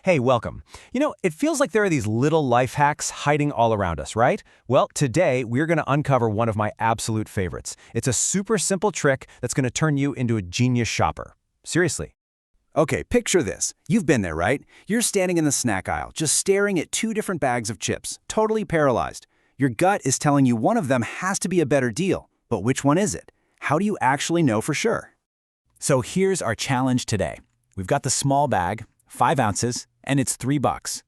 Hey, welcome. It feels like there are these little life hacks hiding all around us, right? Well, today we're going to uncover one of my absolute favorites. It's a super simple trick that's going to turn you into a genius shopper. Seriously. Okay, picture this. You've been there, right? You're standing in the snack aisle, just staring at two different bags of chips, totally paralyzed. Your gut is telling you one of them has to be a better deal, but which one is it? How do you actually know for sure? So here's our challenge today. We've got the small bag, 5 ounces, and it's $3.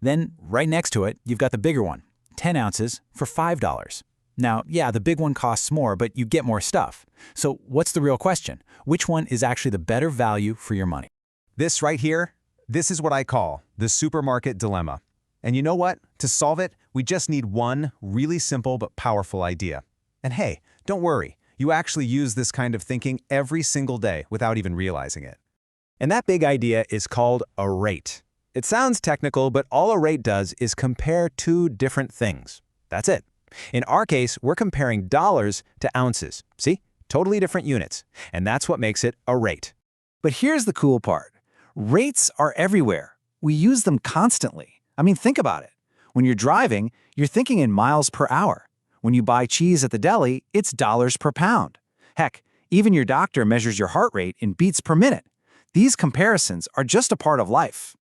Then, right next to it, you've got the bigger one, 10 ounces, for $5. Now, yeah, the big one costs more, but you get more stuff. So what's the real question? Which one is actually the better value for your money? This right here, this is what I call the supermarket dilemma. And you know what? To solve it, we just need one really simple but powerful idea. And hey, don't worry, you actually use this kind of thinking every single day without even realizing it. And that big idea is called a rate. It sounds technical, but all a rate does is compare two different things. That's it. In our case, we're comparing dollars to ounces. See? Totally different units. And that's what makes it a rate. But here's the cool part. Rates are everywhere. We use them constantly. I mean, think about it. When you're driving, you're thinking in miles per hour. When you buy cheese at the deli, it's dollars per pound. Heck, even your doctor measures your heart rate in beats per minute. These comparisons are just a part of life.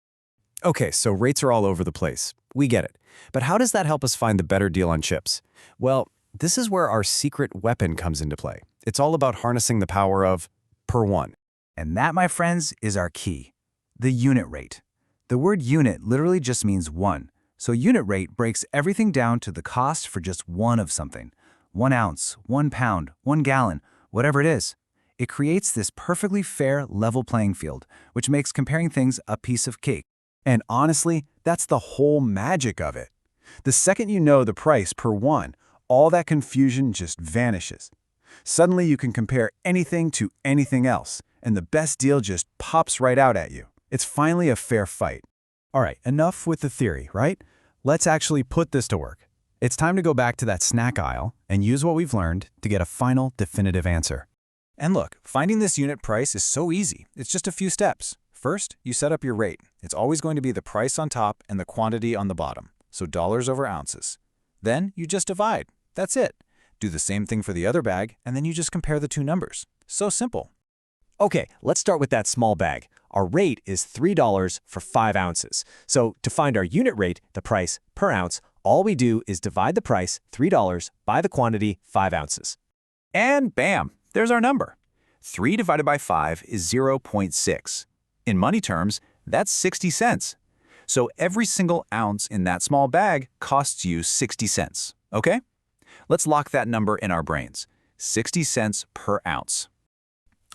Okay, so rates are all over the place. We get it. But how does that help us find the better deal on chips? Well, this is where our secret weapon comes into play. It's all about harnessing the power of per one. And that, my friends, is our key. The unit rate. The word unit literally just means one. So unit rate breaks everything down to the cost for just one of something. 1 ounce, 1 pound, 1 gallon, whatever it is. It creates this perfectly fair, level playing field, which makes comparing things a piece of cake. And honestly, that's the whole magic of it. The second you know the price per one, all that confusion just vanishes. Suddenly you can compare anything to anything else, and the best deal just pops right out at you. It's finally a fair fight. All right, enough with the theory, right? Let's actually put this to work. It's time to go back to that snack aisle and use what we've learned to get a final, definitive answer. And look, finding this unit price is so easy. It's just a few steps. First, you set up your rate. It's always going to be the price on top and the quantity on the bottom, so dollars over ounces. Then you just divide. That's it. Do the same thing for the other bag, and then you just compare the two numbers. So simple. Okay, let's start with that small bag. Our rate is $3 for 5 ounces. So to find our unit rate, the price per ounce, all we do is divide the price, $3, by the quantity, 5 ounces. And bam, there's our number. 3 divided by 5 is 0.6. In money terms, that's 60 cents. So every single ounce in that small bag costs you 60 cents, okay? Let's lock that number in our brains. 60 cents per ounce.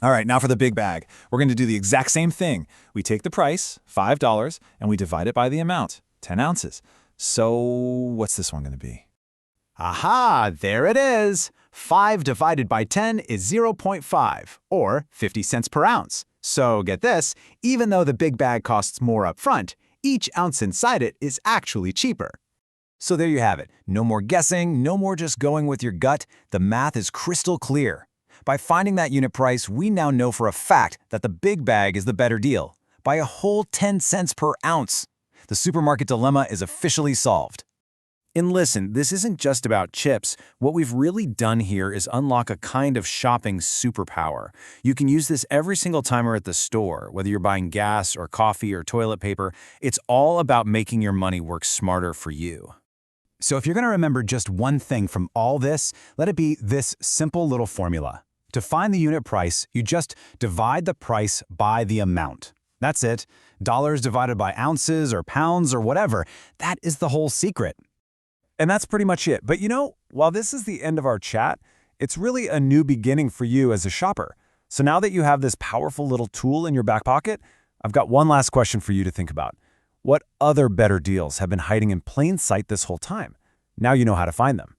All right, now for the big bag. We're going to do the exact same thing. We take the price, $5, and we divide it by the amount, 10 ounces. So what's this one going to be? Aha, there it is. 5 divided by 10 is 0.5, or 50 cents per ounce. So get this, even though the big bag costs more up front, each ounce inside it is actually cheaper. So there you have it. No more guessing, no more just going with your gut. The math is crystal clear. By finding that unit price, we now know for a fact that the big bag is the better deal, by a whole 10 cents per ounce. The supermarket dilemma is officially solved. And listen, this isn't just about chips. What we've really done here is unlock a kind of shopping superpower. You can use this every single time you're at the store, whether you're buying gas or coffee or toilet paper. It's all about making your money work smarter for you. So if you're going to remember just one thing from all this, let it be this simple little formula. To find the unit price, you just divide the price by the amount. That's it. Dollars divided by ounces or pounds or whatever. That is the whole secret. And that's pretty much it. But while this is the end of our chat, it's really a new beginning for you as a shopper. So now that you have this powerful little tool in your back pocket, I've got one last question for you to think about. What other better deals have been hiding in plain sight this whole time? Now you know how to find them.